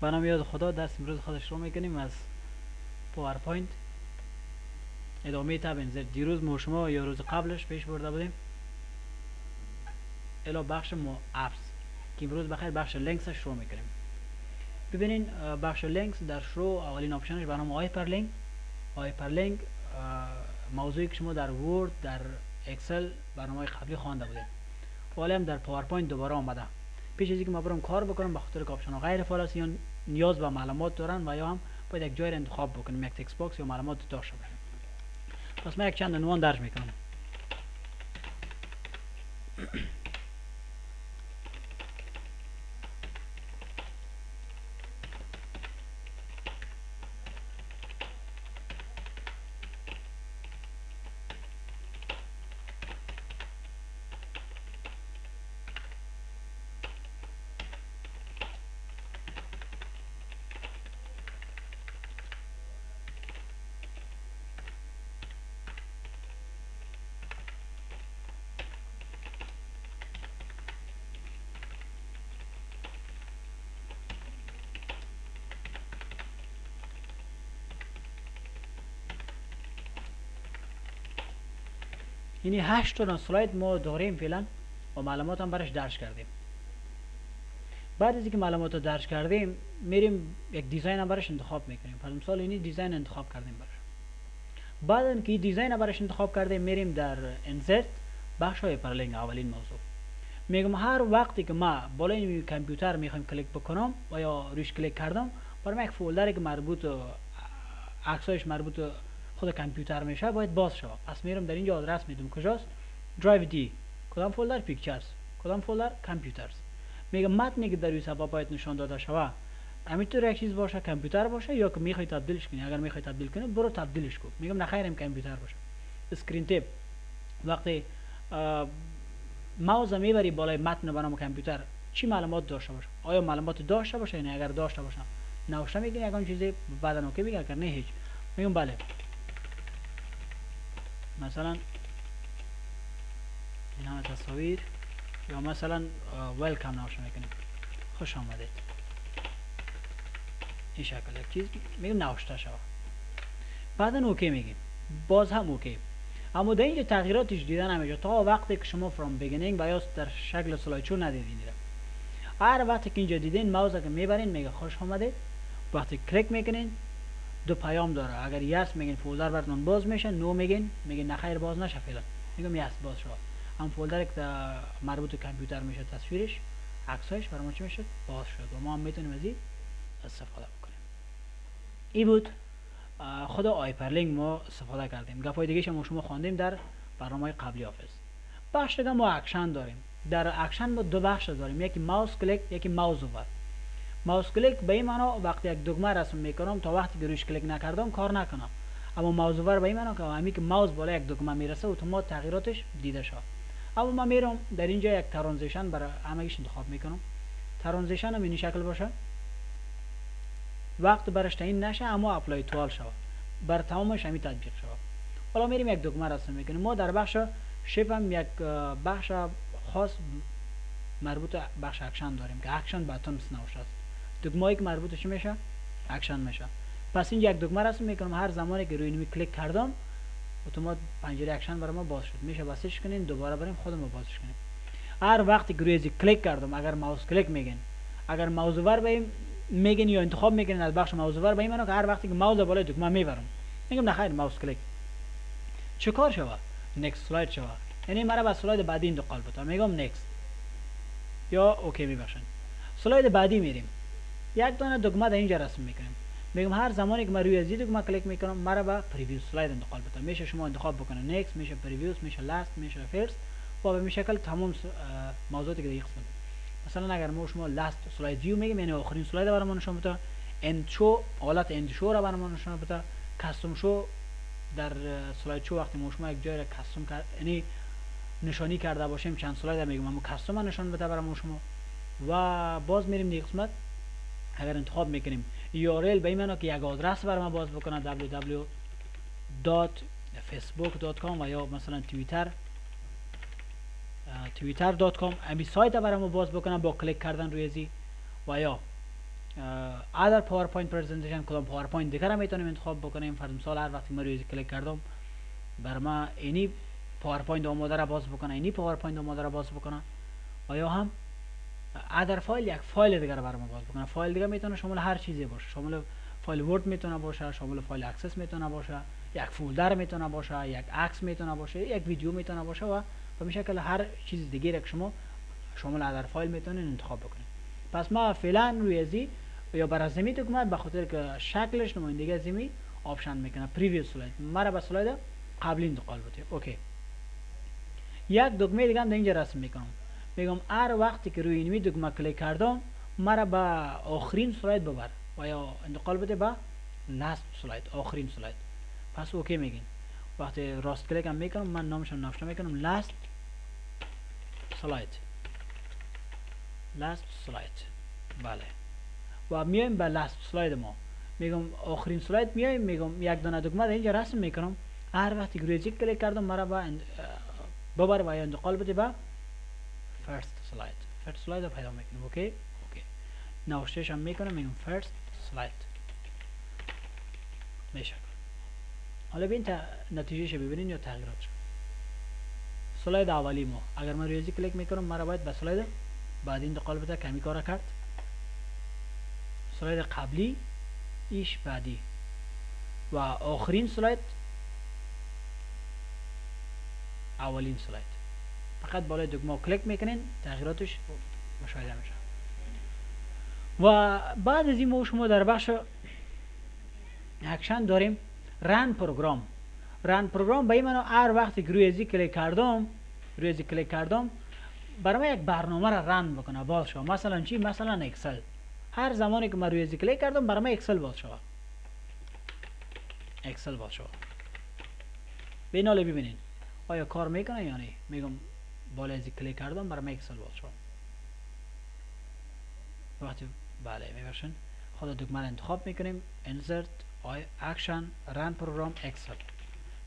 به نام یاد خدا درس امروز خود شروع میکنیم از پاورپوینت. ادامه تب انزد. دیروز ما شما یا روز قبلش پیش برده بودیم الا بخش ما اپس که امروز بخیر بخش لینکس شروع میکنیم. ببینین بخش لینکس در شروع اولین آپشنش به نام هایپرلینک موضوعی که شما در ورد در اکسل برنامه قبلی خوانده بودیم حالا هم در پاورپوینت دوباره آمده. پیش از اینکه ما برم کار بکنم بخاطر که آپشن ها غیر فعال است یا نیاز به معلومات دارن و یا هم باید یک جای را انتخاب بکنیم، یک تکست باکس یا معلومات داشته باشیم. پس من یک چند عنوان درج میکنم. یعنی 8 تا اسلاید ما داریم فعلا و معلومات هم برش درج کردیم. بعد از اینکه معلومات رو درج کردیم میریم یک دیزاین هم برش انتخاب میکنیم. پس مثال اینی دیزاین انتخاب کردیم برش. بعد از اینکه دیزاین برش انتخاب کردیم میریم در انسرت بخش هایپرلینک اولین موضوع. میگم هر وقتی که ما بالای این کامپیوتر میخوایم کلیک بکنم و یا روش کلیک کردم برام یک فولدری که مربوط عکسایش مربوط خود کامپیوتر میشه باید باز شود. پس میرم در اینجا آدرس میدم کجاست؟ درایو دی. کدام فولدر؟ پیکچرز. کدام فولدر؟ کامپیوترز. میگم متنی که در این صفحه باید نشان داده شود همینطور یک چیز باشه کامپیوتر باشه یا که میخوای تبدیلش کنی. اگر میخوای تبدیل کنی برو تبدیلش کن. میگم نخیرم کامپیوتر باشه. اسکرین تیپ وقتی ماوس میبری بالای متن به نام کامپیوتر چی معلومات داشته باشه؟ آیا معلومات داشته باشه؟ یعنی اگر داشته باشه نوشته میگین یگان چیزی بعدا اوکی میگه، اگر نه هیچ. میگم بله. مثلا این همه تصاویر یا مثلا ویلکام نوشته میکنیم خوش آمدید این شکل یک چیز میگم نوشته شود. بعدا اوکی میگیم باز هم اوکی. اما در اینجا تغییراتش دیدن نمیشه تا وقتی که شما فرام بیگینینگ و یا در شکل سلایدشو ندیدین. هر وقتی که اینجا دیدین ماوس که میبرین میگه خوش آمدید. وقتی کلیک میکنین دو پیام داره. اگر یس میگین فولدر براتون باز میشه، نو میگین نخیر باز نشه فعلا. میگم یس باز شد. هم فولدر که مربوط به کامپیوتر میشه تصویرش عکسایش برای ما چی میشه باز شد و ما هم میتونیم از این استفاده بکنیم. این بود خود هایپرلینک ما استفاده کردیم. گپای دیگه ما شما خواندیم در برنامه قبلی آفیس. بخش دیگه ما اکشن داریم. در اکشن ما دو بخش داریم، یکی ماوس کلیک یکی ماوس اوور. ماوس کلیک به این معنا وقتی یک دکمه رسم میکنم تا وقتی که روش کلیک نکردم کار نکنم. اما ماوس اوور به این معنا که همین که ماوس بالا یک دکمه میرسه اتومات تغییراتش دیده شد. اما من میرم در اینجا یک ترانزیشن برای همگیش انتخاب میکنم. ترانزیشن هم این شکل باشه. وقت برش تعیین نشه اما اپلای توال شود. بر تمامش همین تطبیق شود. حالا میریم یک دکمه رسم میکنیم. ما در بخش شیپ هم یک بخش خاص مربوط به بخش اکشن داریم که اکشن باتنز نوشته است. دکمه‌ای که مربوط چی میشه؟ اکشن میشه. پس این یک دکمه رسم میکنم. هر زمانی که روی اینو کلیک کردم اتومات پنجره اکشن برای ما باز شد. میشه بسش کنین دوباره بریم خودمون بازش کنیم. هر وقتی که روی از کلیک کردم اگر ماوس کلیک میگین، اگر ماوس اوور میگین یا انتخاب میکنین از بخش ماوس اوور به این معنی که هر وقتی که ماوس بالای دکمه میبرم میگم نخیر ماوس کلیک چه کار شود؟ نکست سلاید شود. یعنی مرا به سلاید بعدی انتقال بده. میگم نکست یا اوکی میبخشن. سلاید بعدی میریم. یک دانه دکمه در اینجا رسم میکنیم. میگم هر زمانی که من روی از این دکمه کلیک میکنم مرا به پریویو سلاید انتقال بده. میشه شما انتخاب بکنید نکست، میشه پریویوس، میشه لاست، میشه فرست و به این شکل تمام موضوعاتی که در این قسمت. مثلا اگر ما شما لاست سلاید ویو میگیم یعنی آخرین سلاید برام نشون بده، اند شو حالت اند شو را برام نشون بده، کاستوم شو در سلاید شو وقتی ما شما یک جای را کاستوم کرد یعنی نشانی کرده باشیم چند سلاید میگم اما کاستوم نشون بده برام شما. و باز میریم در قسمت اگر انتخاب میکنیم URL به این معنی که یک آدرس برای ما باز بکنه www.facebook.com و یا مثلا twitter.com امی سایت برای ما باز بکنه با کلیک کردن روی ازی و یا ادر پاورپوینت پرزنتیشن کدام پاورپوینت دیگر هم میتونیم انتخاب بکنیم. فرض مثال هر وقتی من روی کلیک کردم بر ما اینی پاورپوینت آماده را باز بکنه، اینی پاورپوینت آماده را باز بکنه، و یا هم ادر فایل یک فایل دیگر را برام باز بکنه. فایل دیگه میتونه شامل هر چیزی باشه، شامل فایل ورد میتونه باشه، شامل فایل اکسس میتونه باشه، یک فولدر میتونه باشه، یک عکس میتونه باشه، یک ویدیو میتونه باشه، و به شکل هر چیز دیگه که شما شامل ادر فایل میتونین انتخاب بکنید. پس ما فعلا روی ازی یا بر از زمین دکمه به خاطر که شکلش نمایندگی از زمین آپشن میکنه پریویس سلاید مرا به سلاید قبلی انتقال بده. اوکی، یک دکمه دیگه هم در اینجا رسم میکنم. میگم هر وقتی که روی این دکمه کلیک کردم مرا به آخرین سلاید ببر و یا انتقال بده به لاست سلاید، آخرین سلاید. پس اوکی میگین. وقتی راست کلیک هم میکنم من نامش نوشته میکنم لاست سلاید، لاست سلاید. بله، و میایم به لاست سلاید ما. میگم آخرین سلاید میایم، میگم یک دانه دکمه در اینجا رسم میکنم. هر وقتی که روی کلیک کردم مرا به ببر و یا انتقال بده به فرست سلاید. فرست سلاید رو پیدا میکنم. اوکی اوکی، نوشتهش هم میکنم، میگم فرست سلاید میشه. حالا ببین نتیجهش ببینین یا تغییراتش. سلاید اولی ما اگر من روی کلیک میکنم مرا باید به سلاید بعدی انتقال بده که همین کارا کرد. سلاید قبلی ایش بعدی و آخرین سلاید اولین سلاید. فقط بالای دکمه کلیک میکنین تغییراتش مشاهده میشه. و بعد از این ما شما در بخش اکشن داریم رن پروگرام. رن پروگرام به این معنی هر وقتی که روی ازی کلیک کردم برای ما یک برنامه را رن بکنه، باز شو. مثلا چی؟ مثلا اکسل. هر زمانی که من روی ازی کلیک کردم برای ما اکسل باز شو، اکسل باز شو. به حال ببینین آیا کار میکنه یا نه. میگم بالا ازی کلیک کردم برای ما اکسل باز شو. وقتی بله میباشن خود دکمه را انتخاب میکنیم، انسرت اکشن رن پروگرام اکسل،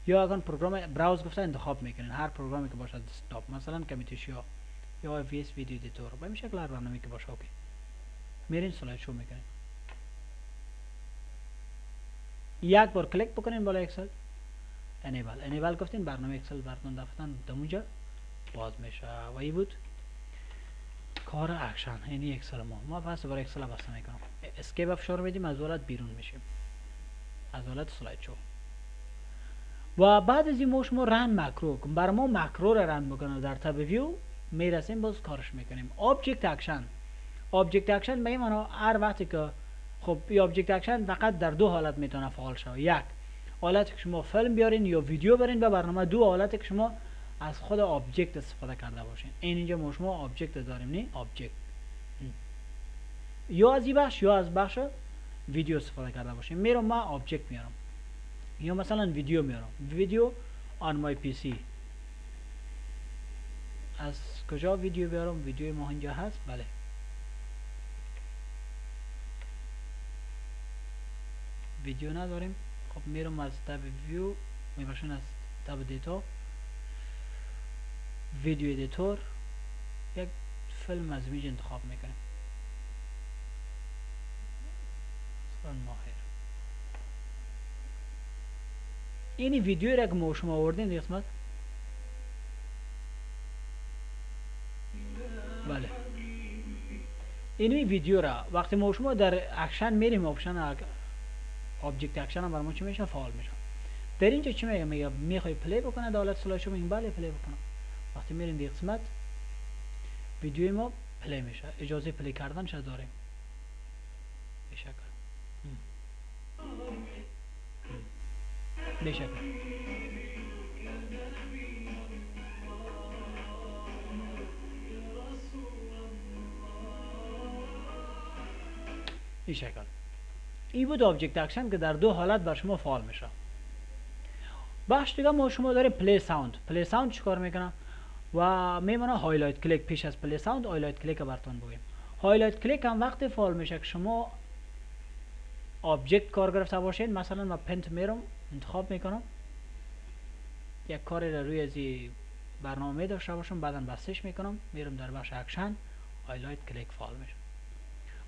یا اگر پروگرام براوز گفته انتخاب میکنین هر پروگرامی که باشه دسکتاپ، مثلا کمیتیشیا یا ویس ویدیو ادیتور، به این شکل هر برنامه‌ای که باشه. اوکی، میرین سلاید شو میکنین. یک بار کلیک بکنین بالا اکسل انیبل گفتین برنامه اکسل براتون دفتن دمونجا باز میشه. و این بود کار اکشن. اینی اکسل ما پس برای اکسل بسته میکنم، اسکیپ افشار میدیم، از حالت بیرون میشیم، از حالت سلاید شو. و بعد از این ما شما رن ماکرو بر ما ماکرو را رن بکنه در تب ویو میرسیم باز کارش میکنیم. آبجکت اکشن. آبجکت اکشن به این معنی هر وقتی که خب این آبجکت اکشن فقط در دو حالت میتونه فعال شه. یک حالت که شما فیلم بیارین یا ویدیو برین به برنامه، دو حالت که شما از خود آبجکت استفاده کرده باشین. اینجا ما شما آبجکت داریم، نه آبجکت یا از این بخش یا از بخش ویدیو استفاده کرده باشین. میرم ما آبجکت میارم یا مثلا ویدیو میارم، ویدیو آن مای پی سی. از کجا ویدیو بیارم؟ ویدیو ما اینجا هست. بله، ویدیو نداریم. خب میرم از تب ویو، میباشن از تب دیتا ویدیو ادیتور، یک فیلم از ویدیو انتخاب میکنیم. اینی ویدیو را که ما شما آوردین این قسمت، بله اینی ویدیو را وقتی ما شما در اکشن میریم، آپشن آبجکت اکشن هم برای ما چی میشه؟ فعال میشه. در اینجا چی میگه؟ میگه میخوای پلی بکنه در حالت سلاید شو؟ میگیم بله پلی بکنم. وقتی میریم این قسمت ویدیوی ما پلی میشه، اجازه پلی کردن شد داریم به شکل به شکل. این شکل. این بود آبجکت اکشن که در دو حالت بر شما فعال میشه. بخش دیگه ما شما داریم پلی ساوند. پلی ساوند چیکار میکنه؟ و میمونه هایلایت کلیک. پیش از پلی ساوند هایلایت کلیک براتون بگیم. هایلایت کلیک هم وقتی فعال میشه که شما آبجکت کار گرفته باشین. مثلا من پنت میرم انتخاب میکنم، یک کاری را روی از برنامه داشته باشم، بعدا بستش میکنم، میرم در بخش اکشن هایلایت کلیک فعال میشه.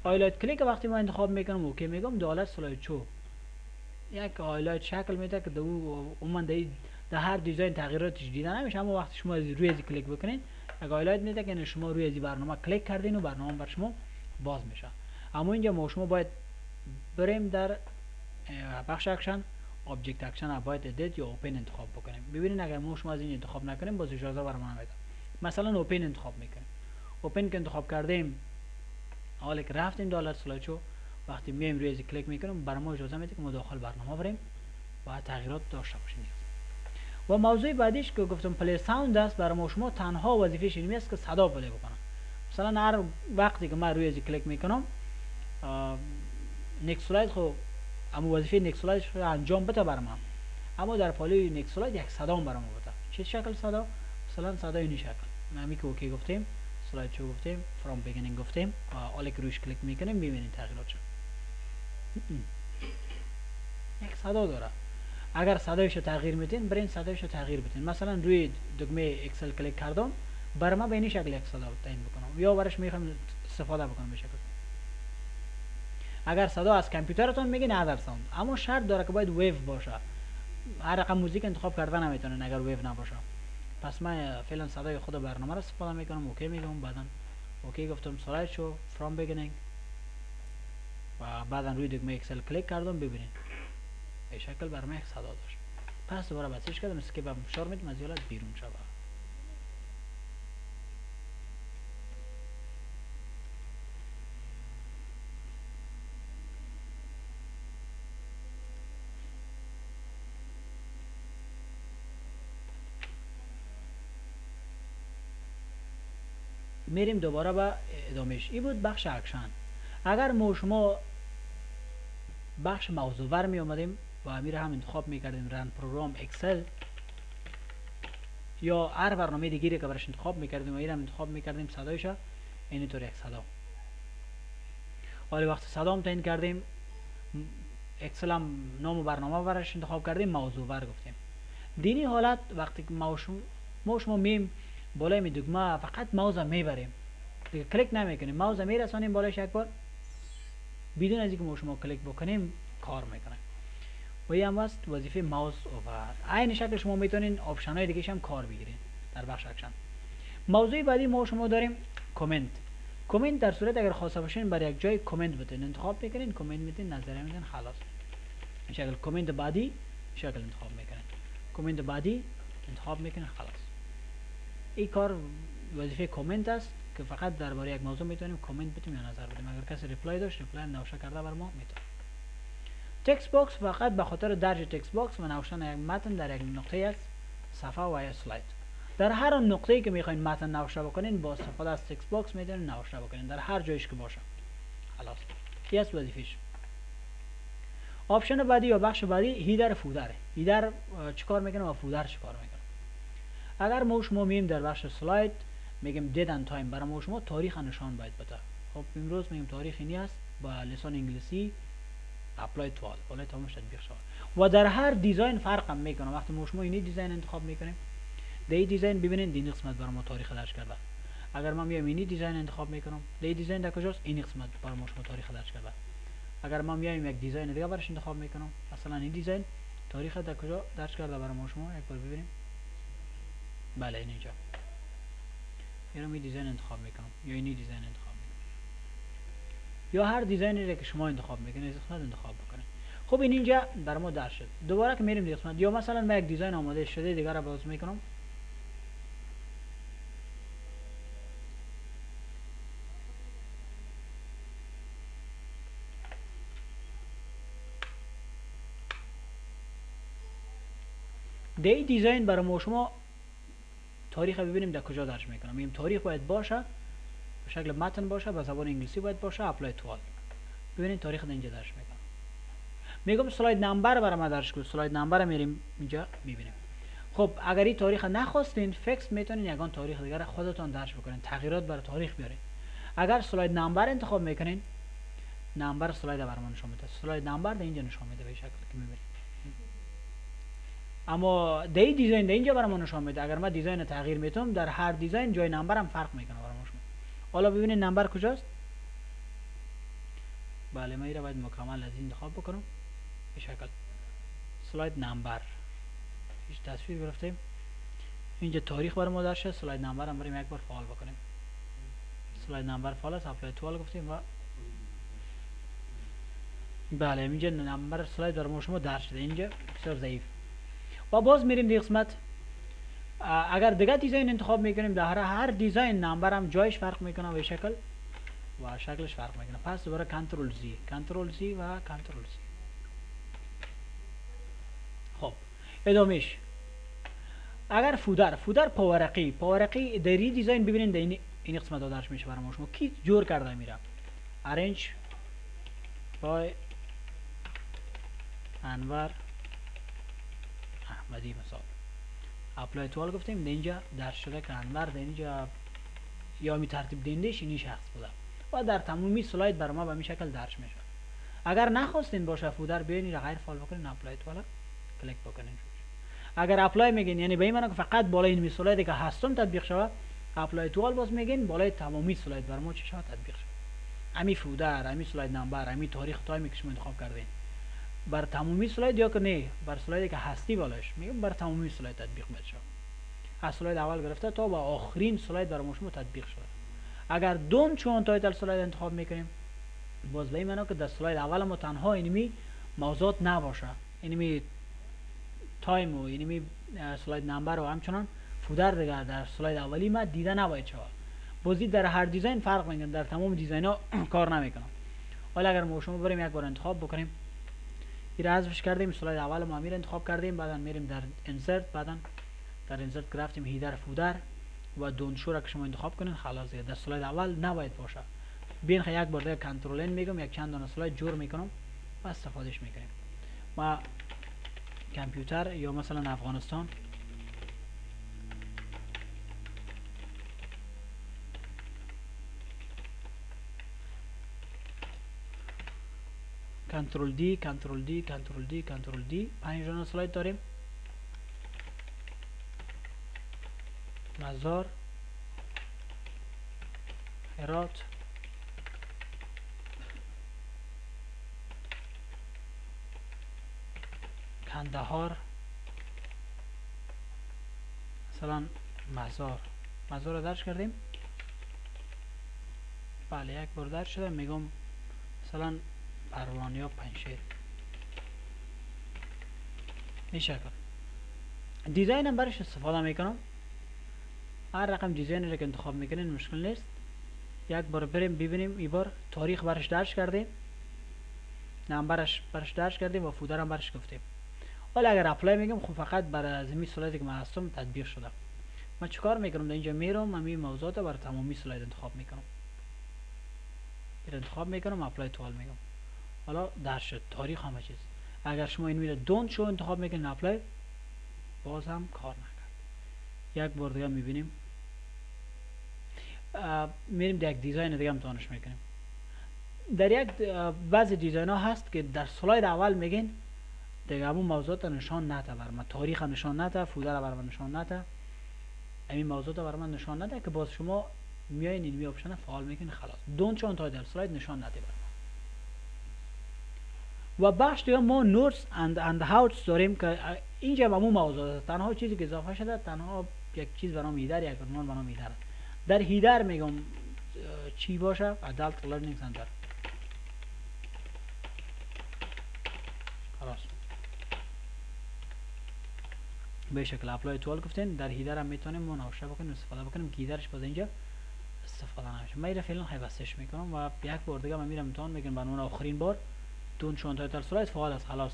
هایلایت کلیک وقتی ما انتخاب میکنم اوکی میگم دولت سلاید شو یک هایلایت شکل میده که عموما در هر دیزاین تغییراتش دیده نمیشه، اما وقتی شما روی از کلیک بکنین یک هایلایت میده که شما روی از برنامه کلیک کردین و برنامه بر شما باز میشه. اما اینجا ما شما باید بریم در بخش اکشن، آبجکت اکشن باید ادیت یا اوپن انتخاب بکنیم. ببینید اگر ما شما از این انتخاب نکنیم باز اجازه برام نمیده. مثلا اوپن انتخاب میکنیم. اوپن که انتخاب کردیم حالا که رفتیم دولت سلاید شو وقتی میایم روی کلیک میکنیم برای ما اجازه میده که ما داخل برنامه بریم و تغییرات داشته باشیم. و موضوع بعدیش که گفتم پلی ساوند است، برای ما شما تنها وظیفه‌ش این است که صدا پلی بکنم. مثلا هر وقتی که من روی کلیک میکنم نکست سلاید خب اما وظیفه نکست سلاید رو انجام بده برام، اما در پالی نکست سلاید یک صدا برام بده. چه شکل صدا؟ مثلا صدا این شکل. همین که اوکی گفتیم، سلاید شو گفتیم، فرام بیگینینگ گفتیم و حالا که روش کلیک میکنیم ببینید تغییرات شد. یک صدا داره. اگر صدایش تغییر میدین برین صدایش تغییر بدین. مثلا روی دکمه اکسل کلیک کردم برای ما به این شکل یک صدا تعیین بکنم یا برش میخوام استفاده بکنم به شکل. اگر صدا از کامپیوترتون میگین ادر ساوند، اما شرط داره که باید ویو باشه. هر رقم موزیک انتخاب کردن نمیتونن اگر ویو نباشه. پس من فعلا صدای خود برنامه رو استفاده میکنم، اوکی میگم، بعدا اوکی گفتم سلاید شو فرام بیگینینگ و بعدا روی دکمه اکسل کلیک کردم ببینید این شکل برام یک صدا داشت. پس دوباره بسیج کردم اسکیپ هم فشار میدم از یالت بیرون شود. میریم دوباره به ادامهش. این بود بخش اکشن. اگر ما شما بخش موضوع ور می اومدیم و امیر هم انتخاب میکردیم رن پروگرام اکسل یا هر برنامه دیگری که برش انتخاب میکردیم و این هم انتخاب میکردیم صدایش اینطور یک صدا. حالا وقتی صدا تعیین کردیم اکسل هم نام برنامه برش انتخاب کردیم موضوع ور گفتیم. دینی حالت وقتی که ما شما میم بالای می دکمه فقط ماوس میبریم دیگه کلیک نمیکنیم، ماوس میرسانیم بالایش یک بار بدون از اینکه ما شما کلیک بکنیم کار میکنه. و این هم است وظیفه ماوس اوور. عین شکل شما میتونین آپشن های دیگه هم کار بگیرین در بخش اکشن. موضوع بعدی ما شما داریم کامنت. کامنت در صورت اگر خواسته باشین برای یک جای کامنت بتین انتخاب میکنین، کامنت میتین، نظریه میتین، خلاص این شکل کامنت بعدی شکل انتخاب میکنین، کامنت بعدی انتخاب میکنین، خلاص. این کار وظیفه کامنت است که فقط درباره یک موضوع میتونیم کامنت بدیم یا نظر بدیم. اگر کسی ریپلای داشت ریپلای نوشته کرده بر ما میتونه. تکست باکس فقط به خاطر درج تکست باکس و نوشتن یک متن در یک نقطه از صفحه و یا اسلاید. در هر نقطه‌ای که میخواین متن نوشته بکنین با استفاده از تکست باکس میتونین نوشته بکنین در هر جایش که باشه. خلاص. این است وظیفه‌اش. آپشن بعدی یا بخش بعدی هیدر فودر. هیدر چیکار میکنه و فودر چیکار میکنه؟ اگر ما شما میم در بخش سلاید میگیم دید اند تایم، برای ما شما تاریخ نشان باید بده. خب امروز میگیم تاریخ اینی است با لسان انگلیسی اپلای توال حالا تمامش تطبیق شد. و در هر دیزاین فرق هم میکنه. وقتی ما شما اینی دیزاین انتخاب میکنیم در این دیزاین ببینید این قسمت برای ما تاریخ درج کرده. اگر من میام اینی دیزاین انتخاب میکنم در دیزاین در کجاست؟ این قسمت برای ما شما تاریخ درج کرده. اگر من میام یک دیزاین دیگه براش انتخاب میکنم مثلا این دیزاین تاریخ در کجا درج کرده برای ما شما یک بار ببینیم. بله اینجا. اینو می دیزاین انتخاب میکنم یا اینی دیزاین انتخاب میکنم یا هر دیزاینی که شما انتخاب میکنید قسمت انتخاب بکنید. خب این اینجا برای ما درج شد. دوباره که میریم دیگه قسمت یا مثلا من یک دیزاین آماده شده دیگه رو باز میکنم. دی دیزاین برای ما شما تاریخ ببینیم در کجا درج میکنم. میگیم تاریخ باید باشه به شکل متن باشه، به زبان انگلیسی باید باشه، اپلای توال. ببینید تاریخ در اینجا درج میکنم. میگم سلاید نمبر برای ما درج کن. سلاید نمبر میریم اینجا میبینیم. خب اگر این تاریخ نخواستین فکس میتونین یگان تاریخ دیگر خودتون درج بکنین، تغییرات برای تاریخ بیارین. اگر سلاید نمبر انتخاب میکنین نمبر سلاید برای ما نشون میده. سلاید نمبر در اینجا نشون میده به شکلی که میبینید. اما دی دیزاین در اینجا برای ما نشون میده. اگر ما دیزاین تغییر میتونم در هر دیزاین جای نمبر هم فرق میکنه برای ما شما. حالا ببینید نمبر کجاست؟ بله، من را باید مکمل از این انتخاب بکنم به شکل سلاید نمبر. هیچ تصویر گرفتیم. اینجا تاریخ برای ما داشته. سلاید نمبر هم بریم یک بار فعال بکنیم. سلاید نمبر فعال است. اپلای توال گفتیم و بله اینجا نمبر سلاید برای ما شما درج شده. اینجا بسیار ضعیف. و باز میریم در قسمت اگر دیگه دیزاین انتخاب میکنیم، در هر دیزاین نمبر هم جایش فرق میکنه به شکل و شکلش فرق میکنه. پس دوباره کنترل زی و کنترل زی. خب ادامهش اگر فودر پاورقی در این دیزاین ببینید در این قسمت ها درش میشه برای ما. شما کی جور کرده میره ارنج بای انور احمدی مثال. اپلای توال گفتیم در اینجا درج شده که انور در اینجا یا می ترتیب دهندش این شخص بوده و در تمامی سلاید برای ما به این شکل درج میشه. اگر نخواستین باشه فودر بیاین را غیر فعال بکنین، اپلای توال کلیک بکنین. اگر اپلای میگین یعنی به این معنی که فقط بالای این سلایدی که هستم تطبیق شود، اپلای توال باز میگین بالای تمامی سلاید بر ما چه شود تطبیق شود. امی فودر، امی سلاید نمبر، امی تاریخ تایمی که شما انتخاب کردین بر تمامی سلاید یا که نه بر سلایدی که هستی بالاش میگم بر تمامی سلاید تطبیق میشه. از سلاید اول گرفته تا با آخرین سلاید بر ما شما تطبیق شده. اگر دون چون تایتل سلاید انتخاب میکنیم باز به این معنی که در سلاید اول ما تنها اینمی موضوعات نباشه، اینمی تایم و اینمی سلاید نمبر و همچنان فودر دیگر در سلاید اولی ما دیده نباید شود. بازی در هر دیزاین فرق میکنه، در تمام دیزاین ها کار نمیکنه. حالا اگر ما شما بریم یک بار انتخاب بکنیم، این را حذفش کردیم، سلاید اول ما امیر انتخاب کردیم، بعدا میریم در انسرت، بعدا در انسرت گرفتیم هیدر فودر و دون شو را که شما انتخاب کنین خلاص دیگه در سلاید اول نباید باشه. بین یک بار دیگه کنترل ان میگم، یک چند دانه سلاید جور میکنم و استفادهش میکنیم. ما کامپیوتر یا مثلا افغانستان کنترل دی 5 دانه سلاید داریم. مزار، هرات، کندهار، مثلا مزار رو درج کردیم. بله یک بار درج شده. میگم مثلا پروانه یا پنشیر. این شکل دیزاین هم برش استفاده میکنم. هر رقم دیزاین رو که انتخاب میکنین مشکل نیست. یک بار بریم ببینیم. این بار تاریخ برش درج کردیم، نمبرش برش درج کردیم و فودر هم برش گفتیم. حالا اگر اپلای میگم خب فقط برای زمین سلایدی که من هستم تطبیق شده. من چیکار میکنم؟ در اینجا میرم همین موضوعات برای تمامی سلاید انتخاب میکنم. انتخاب میکنم اپلای توال میگم. حالا درج شد تاریخ همه چیز. اگر شما این میره دونت شو انتخاب میکنین اپلای باز هم کار نکرد. یک بار دیگه میبینیم. میریم در یک دیزاین دیگه امتحانش میکنیم. در یک بعض دیزاین ها هست که در سلاید اول میگین دیگه همون موضوعات نشان نده بر من، تاریخ نشان نده، فودر بر من نشان نده، همین موضوعات بر من نشان نده که باز شما میایین این آپشن فعال میکنین خلاص. دونت چون تا در سلاید نشان نده بر من. و بخش دیگه ما نوتس اند هاوتس داریم که اینجا همون موضوعات تنها چیزی که اضافه شده تنها یک چیز به نام هیدر، یک عنوان به نام هیدر. در هیدر میگم چی باشه؟ ادالت لرنینگ سنتر. خلاص به شکل اپلای توال گفتین. در هیدر هم میتونیم ما نوشته بکنیم استفاده بکنیم که هیدرش باز اینجا استفاده نمیشه. من فعلا حفظش میکنم و یک بار دیگه من میرم امتحان میکنم. برنامه آخرین بار دون چون تایتل سلاید فعال است. خلاص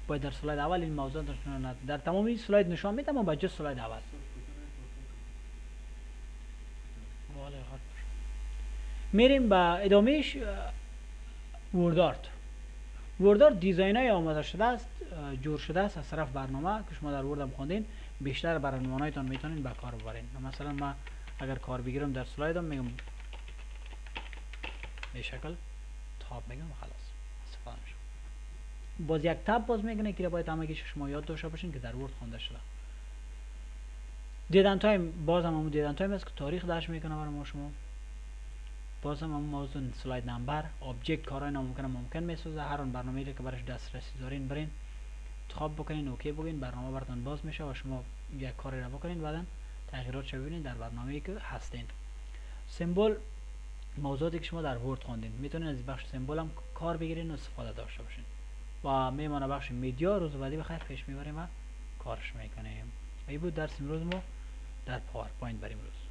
باید در سلاید اول این موضوع نشون نده. در تمام این سلاید نشان میدم با جز سلاید اول. میریم با ادامهش. وردارت دیزاین های آماده شده است، جور شده است از طرف برنامه که شما در وردم خواندین. بیشتر برنامه‌هایتان میتونین به کار ببرین. مثلا ما اگر کار بگیرم در سلایدم میگم به شکل تاب میگم خلاص استفاده میشه. باز یک تاب باز میکنه که باید همه شما یاد داشته باشین که در ورد خوانده شده. دیدن تایم باز هم دیدن تایم است که تاریخ درج میکنه برای ما شما. باز هم موضوع سلاید نمبر ابجکت کارهای ناممکن ممکن میسازه. هر اون برنامه‌ای که برش دسترسی دارین برین انتخاب بکنین، اوکی بگین، برنامه براتون باز میشه و شما یک کاری را بکنین، بعدا تغییرات ببینید در برنامه‌ای که هستین. سمبل موضوعاتی که شما در ورد خواندین میتونین از بخش سمبل هم کار بگیرین و استفاده داشته باشین. و میمونه بخش میدیا. روز بعدی بخیر پیش میبریم و کارش میکنیم. این بود درس امروز ما در پاورپوینت بریم روز.